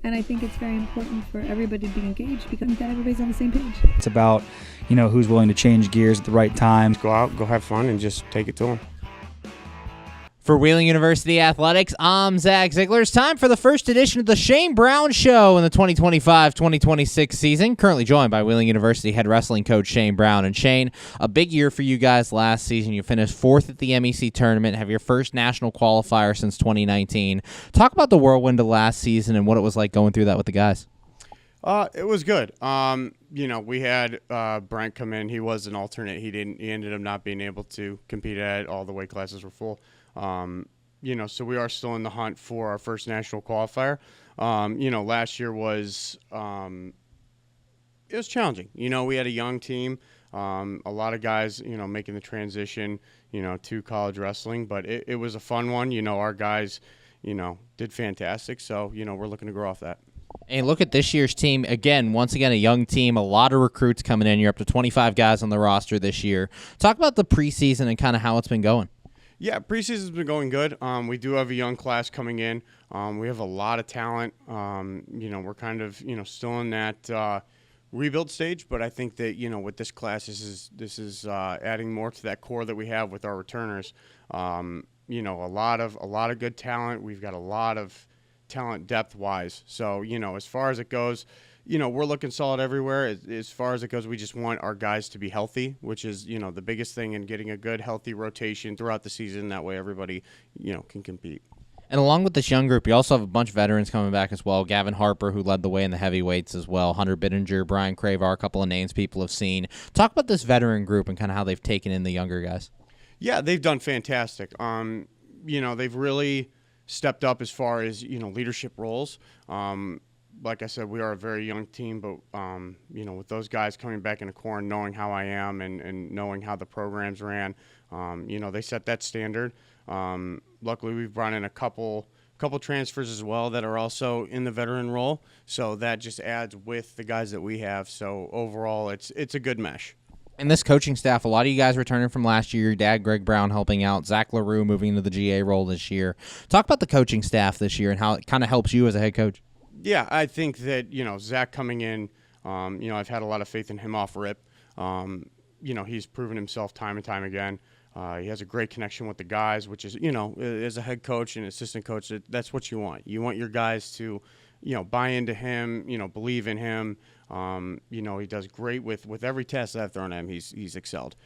And I think it's very important for everybody to be engaged because that everybody's on the same page. It's about, who's willing to change gears at the right time. Go out, go have fun, and just take it to them. For Wheeling University Athletics, I'm Zach Ziegler. It's time for the first edition of the Shane Brown Show in the 2025-2026 season. Currently joined by Wheeling University head wrestling coach Shane Brown. And Shane, a big year for you guys last season. You finished 4th at the MEC tournament, have your first national qualifier since 2019. Talk about the whirlwind of last season and what it was like going through that with the guys. It was good. We had Brent come in. He was an alternate. He ended up not being able to compete at it. All the weight classes were full. So we are still in the hunt for our first national qualifier. Last year was it was challenging. We had a young team, a lot of guys, making the transition, to college wrestling, but it was a fun one. Our guys, did fantastic. So, we're looking to grow off that. And look at this year's team. Once again, a young team, a lot of recruits coming in. You're up to 25 guys on the roster this year. Talk about the preseason and kind of how it's been going. Yeah, preseason's been going good. We do have a young class coming in. We have a lot of talent. We're kind of, still in that rebuild stage, but I think that, with this class, this is adding more to that core that we have with our returners. A lot of good talent. We've got a lot of talent depth-wise. So, as far as it goes, we're looking solid everywhere. As far as it goes, we just want our guys to be healthy, which is, the biggest thing in getting a good, healthy rotation throughout the season. That way everybody, can compete. And along with this young group, you also have a bunch of veterans coming back as well. Gavin Harper, who led the way in the heavyweights as well. Hunter Bittinger, Brian Cravar, a couple of names people have seen. Talk about this veteran group and kind of how they've taken in the younger guys. Yeah, they've done fantastic. They've really stepped up as far as, leadership roles. Like I said, we are a very young team, but, with those guys coming back into core and knowing how I am and knowing how the programs ran, they set that standard. Luckily, we've brought in a couple transfers as well that are also in the veteran role, so that just adds with the guys that we have. So overall, it's a good mesh. And this coaching staff, a lot of you guys returning from last year. Your dad, Greg Brown, helping out. Zach LaRue moving into the GA role this year. Talk about the coaching staff this year and how it kind of helps you as a head coach. Yeah, I think that, Zach coming in, I've had a lot of faith in him off rip. He's proven himself time and time again. He has a great connection with the guys, which is, as a head coach and assistant coach, that's what you want. You want your guys to, buy into him, believe in him. He does great with every test that I've thrown at him. He's excelled.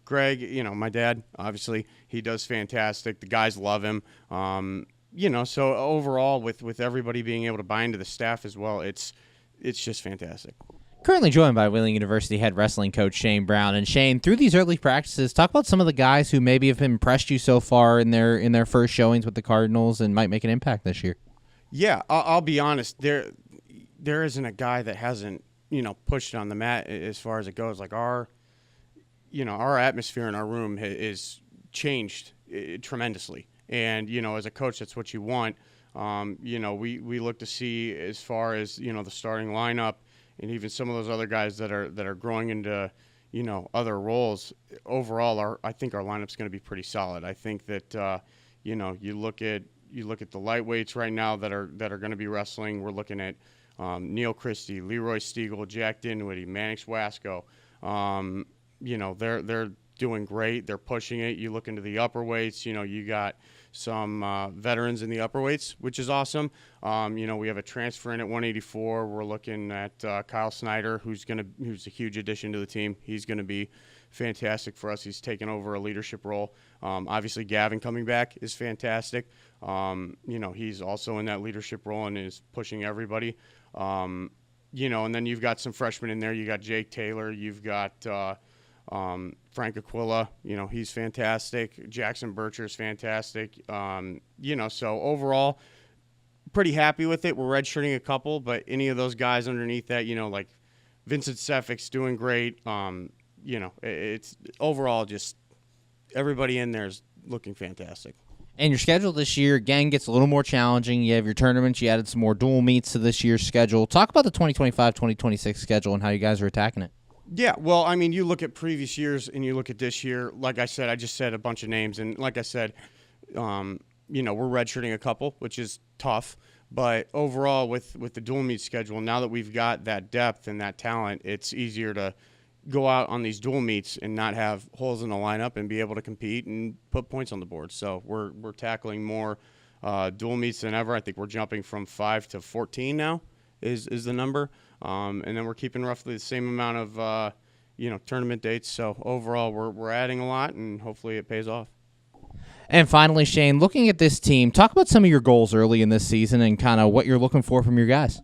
Greg, my dad, obviously, he does fantastic. The guys love him. So overall, with everybody being able to buy into the staff as well, it's just fantastic. Currently joined by Wheeling University head wrestling coach Shane Brown. And Shane, through these early practices, talk about some of the guys who maybe have impressed you so far in their first showings with the Cardinals and might make an impact this year. Yeah, I'll be honest. There isn't a guy that hasn't pushed it on the mat as far as it goes. Like our atmosphere in our room is changed tremendously. And, as a coach, that's what you want. We look to see as far as, the starting lineup and even some of those other guys that are growing into, other roles. Overall, I think our lineup's going to be pretty solid. I think that, you look at the lightweights right now that are going to be wrestling. We're looking at Neil Christie, Leroy Stiegel, Jack Dinwiddie, Mannix Wasco. They're doing great. They're pushing it. You look into the upper weights, you got some veterans in the upper weights, which is awesome. We have a transfer in at 184. We're looking at Kyle Snyder, who's a huge addition to the team. He's going to be fantastic for us. He's taken over a leadership role. Obviously, Gavin coming back is fantastic. He's also in that leadership role and is pushing everybody. And then you've got some freshmen in there. You got Jake Taylor. You've got Frank Aquila, he's fantastic. Jackson Bircher's fantastic. So overall, pretty happy with it. We're redshirting a couple, but any of those guys underneath that, like Vincent Seffick's doing great. It's overall just everybody in there is looking fantastic. And your schedule this year, again, gets a little more challenging. You have your tournaments. You added some more dual meets to this year's schedule. Talk about the 2025-2026 schedule and how you guys are attacking it. Yeah, well, I mean, you look at previous years and you look at this year. Like I said, I just said a bunch of names. And like I said, we're redshirting a couple, which is tough. But overall, with the dual meet schedule, now that we've got that depth and that talent, it's easier to go out on these dual meets and not have holes in the lineup and be able to compete and put points on the board. So we're tackling more dual meets than ever. I think we're jumping from 5 to 14 now is the number, and then we're keeping roughly the same amount of tournament dates. So overall, we're adding a lot, and hopefully it pays off. And finally, Shane, looking at this team, talk about some of your goals early in this season and kind of what you're looking for from your guys.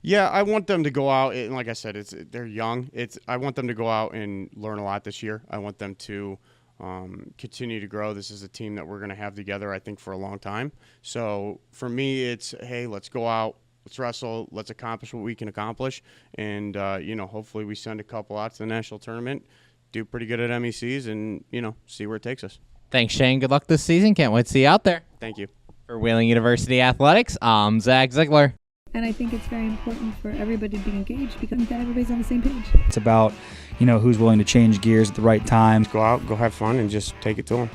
Yeah, I want them to go out, and like I said, they're young. I want them to go out and learn a lot this year. I want them to continue to grow. This is a team that we're going to have together, I think, for a long time. So for me, it's, hey, let's go out, let's wrestle, let's accomplish what we can accomplish, and hopefully we send a couple out to the national tournament, do pretty good at MECs, and see where it takes us. Thanks, Shane. Good luck this season. Can't wait to see you out there. Thank you. For Wheeling University Athletics, I'm Zach Ziegler. And I think it's very important for everybody to be engaged because that everybody's on the same page. It's about, who's willing to change gears at the right time. Go out, go have fun, and just take it to them.